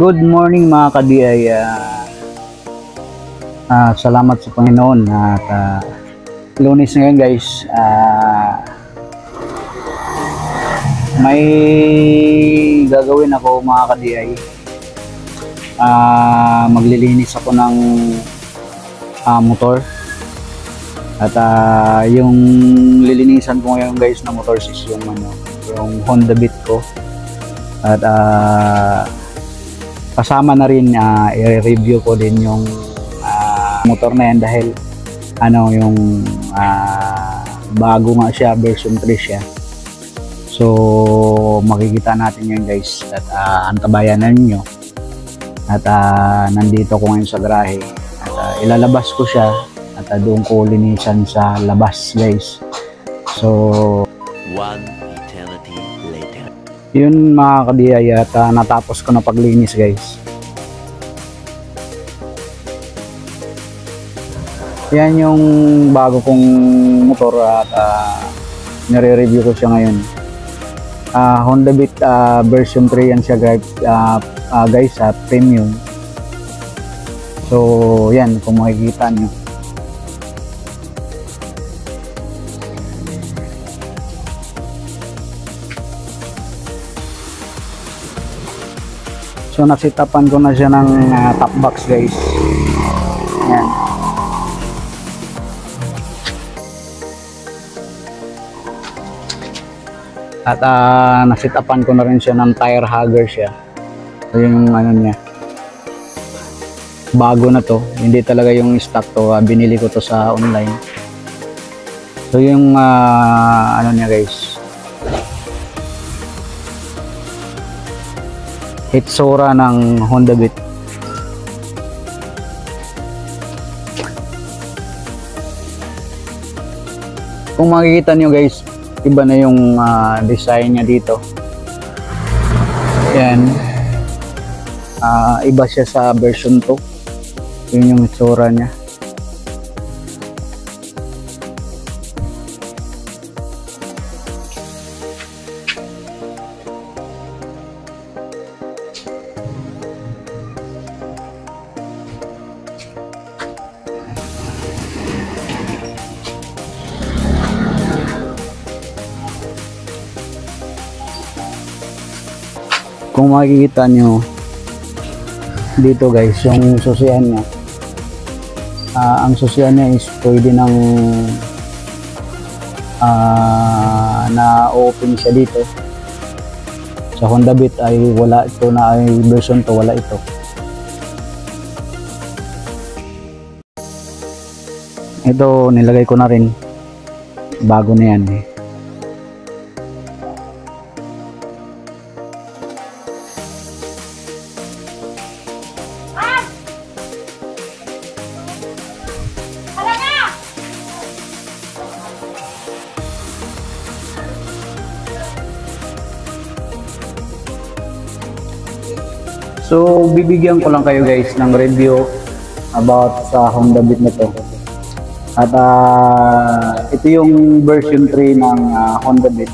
Good morning mga ka-DI. Salamat sa Panginoon at Lunes ngayon guys. May gagawin ako mga ka-DI. Maglilinis ako ng motor. At yung lilinisan ko ngayon guys na motor is yung Honda Beat ko. At kasama na rin i-review ko din yung motor na yan dahil yung bago nga siya, version 3 siya. So makikita natin yun guys at antabayan na ninyo. At nandito ko ngayon sa garahe at ilalabas ko siya at doon ko linisan sa labas guys. So one eternity later. Yun mga ka-DI at natapos ko na paglinis guys. Yan yung bago kong motor at nire-review ko siya ngayon. Honda Beat version 3 yan siya guys at premium. So yan kung makikita nyo. So nasitapan ko na siya ng top box guys. Yan. At nasitapan ko na rin siya ng tire hugger siya. So yung niya. Bago na to. Hindi talaga yung stock to. Binili ko to sa online. So yung niya guys. Hitsura ng Honda Beat. Kung makikita nyo guys, iba na yung design niya dito. Yan. Iba siya sa version 2. Yun yung hitsura niya. Kung makikita nyo dito guys, yung susian niya, ang susian niya is pwede nang na-open siya dito. Sa Honda Beat ay wala ito, na ay version to wala ito. Ito nilagay ko na rin, bago na yan eh. So bibigyan ko lang kayo guys ng review about sa Honda Beat na to. At ito yung version 3 ng Honda Beat.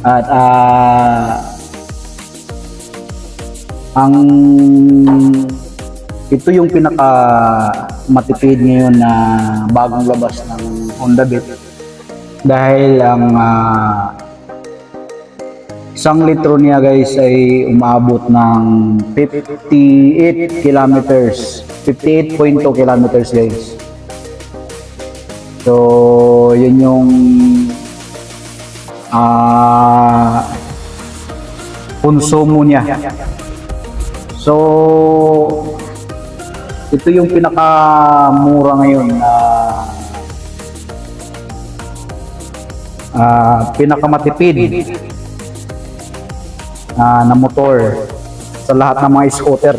At ito yung pinaka matipid ngayon na bagong labas ng Honda Beat. Dahil ang 1 litro niya guys ay umabot ng 58 kilometers, 58.2 kilometers guys. So yun yung konsumo niya. So ito yung pinakamura ngayon na pinakamatipid na motor sa lahat ng mga scooter.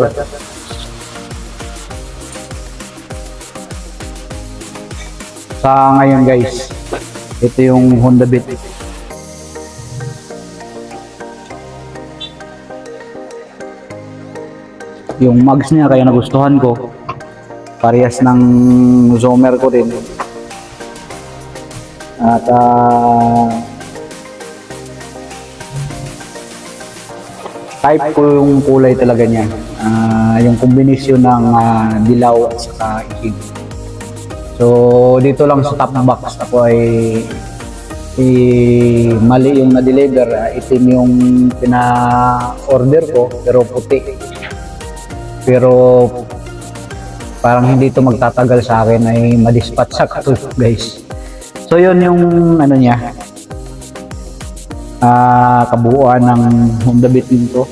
Sa ngayon guys, ito yung Honda Beat. Yung mags niya kaya nagustuhan ko. Parehas ng Zomer ko din. At type ko yung kulay talaga niya. Yung kombinasyon ng dilaw at saka itim. So dito lang sa top box ako ay mali yung na-deliver, itim yung pina-order ko pero puti. Pero parang hindi ito magtatagal sa akin, ay madispatch sa to guys. So yun yung ano niya, kabuuan ng Honda Beat nito.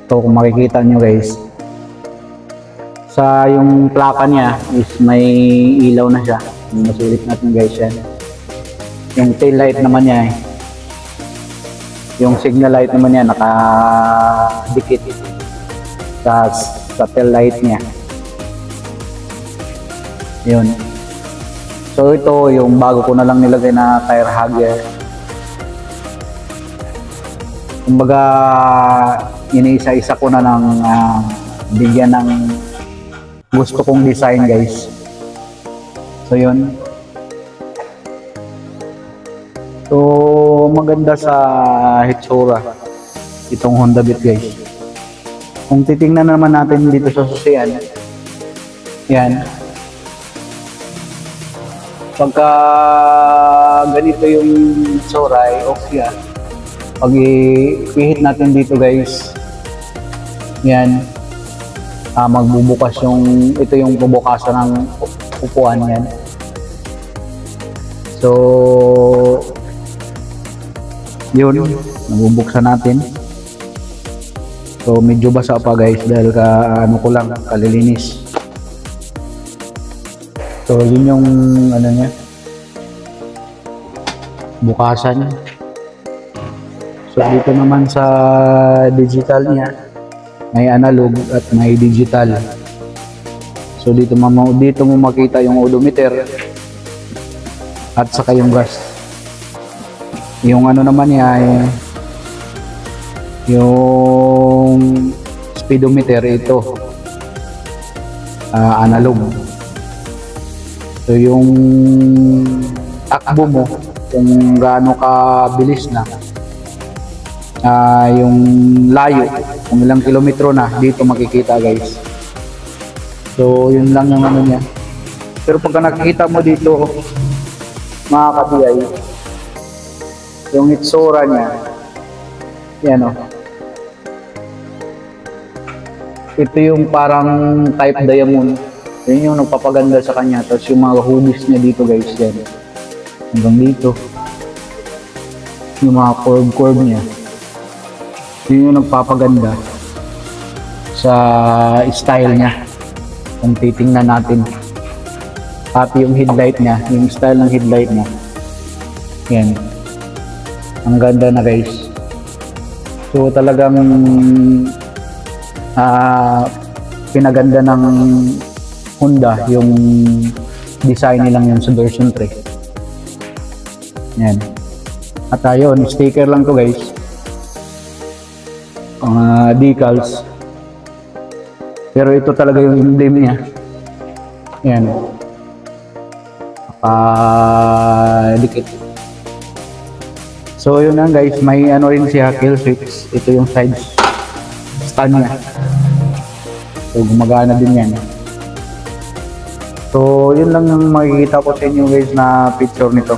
Ito kung makikita nyo guys, sa yung plaka niya is may ilaw na siya. Masulit natin guys yan. Yung tail light naman niya yung signal light naman niya nakadikit sa tail light niya. Yun. So ito yung bago ko na lang nilagay na tire hugger. Kumbaga iniisa-isa ko na ng bigyan ng gusto kong design guys. So yun. So maganda sa hitsura itong Honda Beat guys. Kung titingnan naman natin dito sa susian, yan, pagka ganito yung hitsura ay okay yan. Pag i-hit natin dito guys, yan, magbubukas yung, ito yung bubukasan ng upuan yan. So yun, nabubuksan natin. So medyo basa pa guys dahil ano ko lang, kalilinis. So yun yung ano niya, bukasan. So dito naman sa digital niya, may analog at may digital. So dito mo makita yung odometer at saka yung gas. Yung ano naman niya, yung speedometer, ito analog. So yung takbo mo kung gaano kabilis na, yung layo, kung ilang kilometro na, dito makikita guys. So yun lang yung ano niya. Pero pagka nakikita mo dito mga ka-DI, yung itsura niya, yan o, ito yung parang type diamond. Yun yung nagpapaganda sa kanya. Tapos yung mga hubis niya dito guys, yan hanggang dito, yung mga curve niya, yun yung nagpapaganda sa style niya. Kung titingnan natin, pati yung headlight niya, yung style ng headlight niya, yan, ang ganda na guys. So talagang pinaganda ng Honda yung design nilang yun sa version 3. Yan. At ayun, sticker lang to guys, decals, pero ito talaga yung emblem niya. Yan, dikit. So yun lang guys, may ano rin siya, kill switch. Ito yung side stand niya, so gumagana din yan. So yun lang yung makikita ko sa inyo guys na picture nito.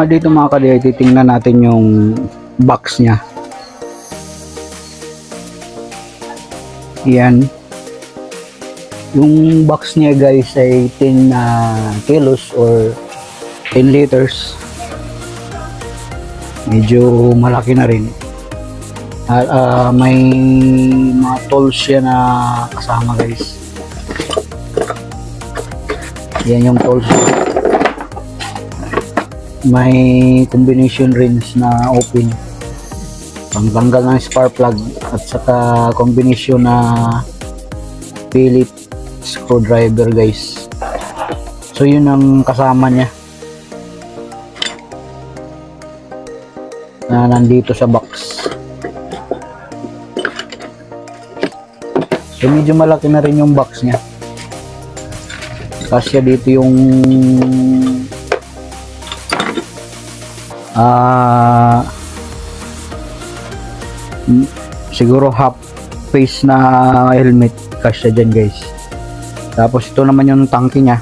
Dito mga ka-DI, titingnan natin yung box niya. Yan. Yung box niya guys ay 10 kilos or 10 liters. Medyo malaki na rin. At may mga tools siya na kasama guys. Yan yung tools. May combination rings na open, pangtanggal ng spark plug, at saka combination na Phillips screwdriver guys. So yun ang kasama niya. na nandito sa box. So medyo malaki na rin yung box niya. Kasi dito yung siguro half face na helmet kasya dyan guys. Tapos ito naman yung tangke niya.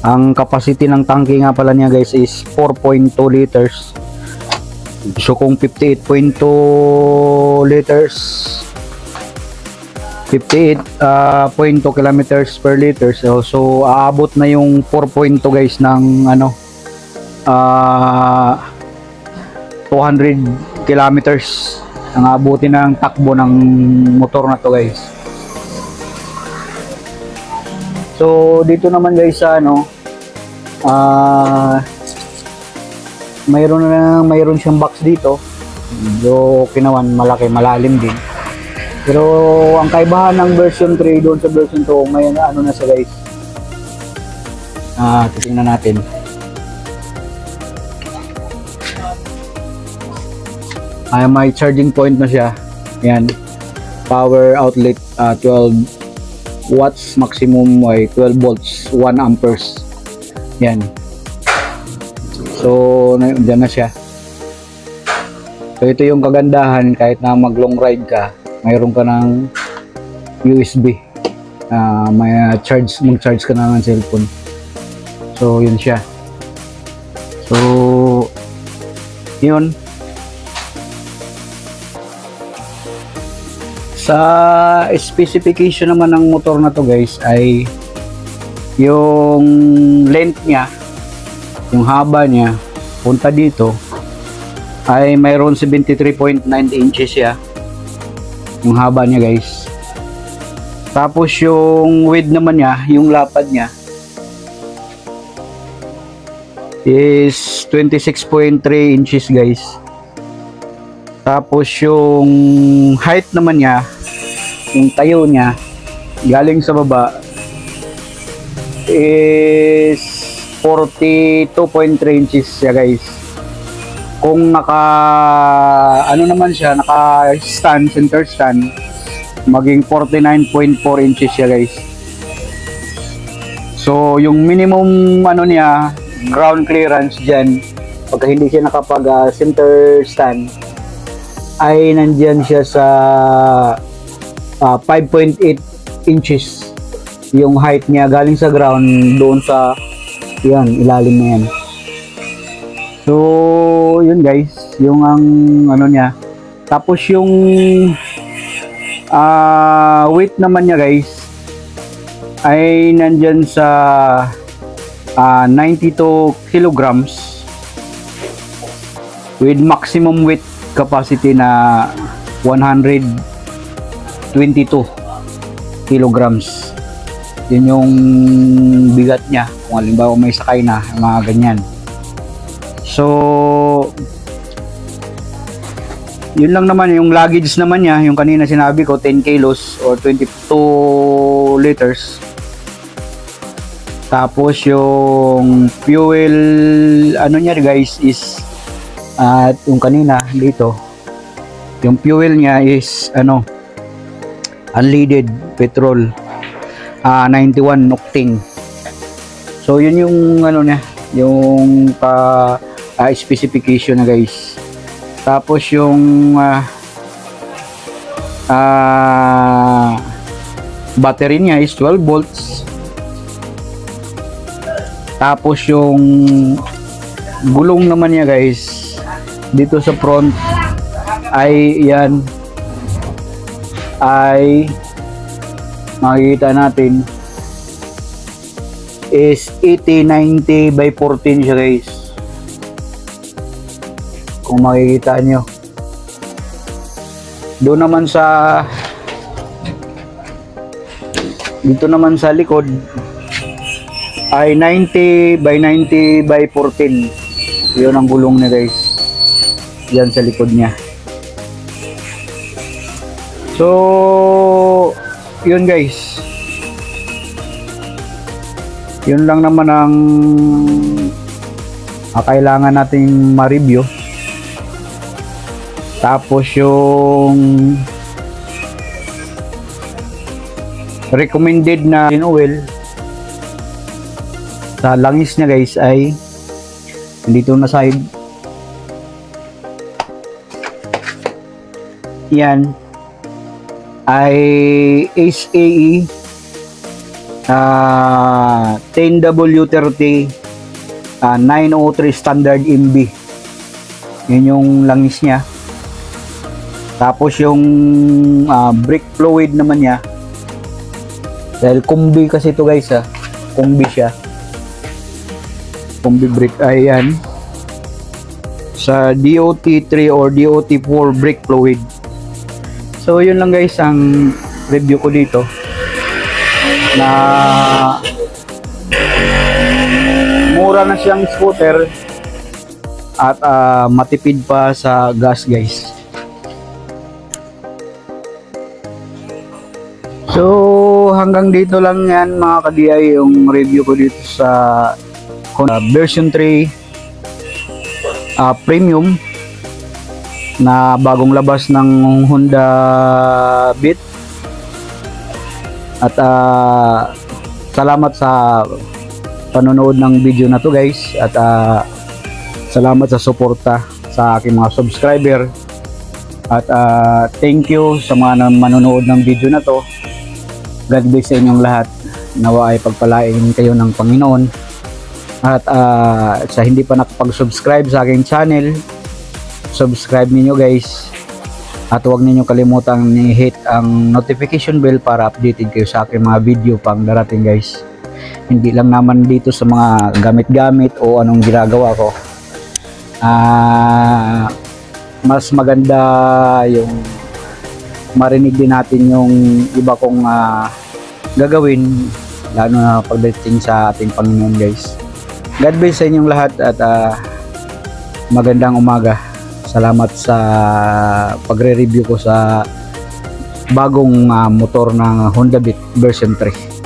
Ang capacity ng tangke nga pala niya guys is 4.2 liters. So kung 58.2 liters 58.2 kilometers per liter, so aabot na yung 4.2 guys ng ano 200 kilometers ang aabutin ng takbo ng motor na to guys. So dito naman guys sa ano mayroon siyang box dito. Medyo kinawan, malaki, malalim din. Pero ang kaibahan ng version 3 doon sa version 2, may ano na siya guys. Titingnan natin. May charging point na siya. Yan. Power outlet 12 watts, maximum ay 12 volts, 1 amperes. Yan. So, dyan na siya. So, ito yung kagandahan kahit na mag long ride ka, mayroon ka ng USB. May mag-charge ka na ng cellphone. So, yun siya. So, yun. Sa specification naman ng motor na to guys ay yung length niya, yung haba niya punta dito ay mayroon 73.9 inches siya yung haba niya guys. Tapos yung width naman niya, yung lapad niya is 26.3 inches guys. Tapos yung height naman niya, yung tayo niya galing sa baba is 42.3 inches siya guys. Kung naka ano naman siya, naka stand, center stand, maging 49.4 inches siya guys. So yung minimum ano niya, ground clearance dyan, pagka hindi siya nakapag center stand, ay nandyan siya sa 5.8 inches yung height niya galing sa ground doon sa yan, ilalim na yan. So yun guys, yung ang ano niya. Tapos yung weight naman niya guys ay nandyan sa 92 kilograms with maximum weight capacity na 122 kilograms. Yun yung bigat niya kung halimbawa may sakay na, mga ganyan. So yun lang naman. Yung luggage naman niya, yung kanina sinabi ko 10 kilos or 22 liters. Tapos yung fuel ano niya guys is yung kanina dito, yung fuel niya is ano, unleaded petrol, 91 octane. So yun yung ano niya, yung specification na guys. Tapos yung battery niya is 12 volts. Tapos yung gulong naman niya guys dito sa front ay yan, ay makikita natin is 80-90 by 14 siya guys. Kung makikita nyo doon naman sa dito naman sa likod ay 90 by 90 by 14. Yun ang gulong niya guys, yan sa likod niya. So yun guys, yun lang naman ang kailangan nating ma-review. Tapos yung recommended na engine oil sa langis niya guys ay dito na side. Yan ay SAE 10W30 903 standard MB. Yun yung langis niya. Tapos yung brake fluid naman niya, dahil kumbi kasi ito guys, kumbi siya, kumbi brake, ayan, sa DOT3 or DOT4 brake fluid. So yun lang guys ang review ko dito, na mura na siyang scooter at matipid pa sa gas guys. So hanggang dito lang yan mga ka-DI yung review ko dito sa Honda version 3 premium na bagong labas ng Honda Beat. At salamat sa panonood ng video na to guys, at salamat sa suporta sa aking mga subscriber, at thank you sa mga manonood ng video na to. God bless sa inyong lahat, nawa ay pagpalain kayo ng Panginoon. At sa hindi pa nakapag-subscribe sa aking channel, subscribe niyo guys, at huwag niyo kalimutang i-hit ang notification bell para updated kayo sa aking mga video pang darating guys. Hindi lang naman dito sa mga gamit-gamit o anong ginagawa ko, mas maganda yung marinig din natin yung iba kong gagawin, lalo na pagdating sa ating Panginoon guys. God bless sa inyong lahat, at magandang umaga. Salamat sa pagre-review ko sa bagong motor ng Honda Beat version 3.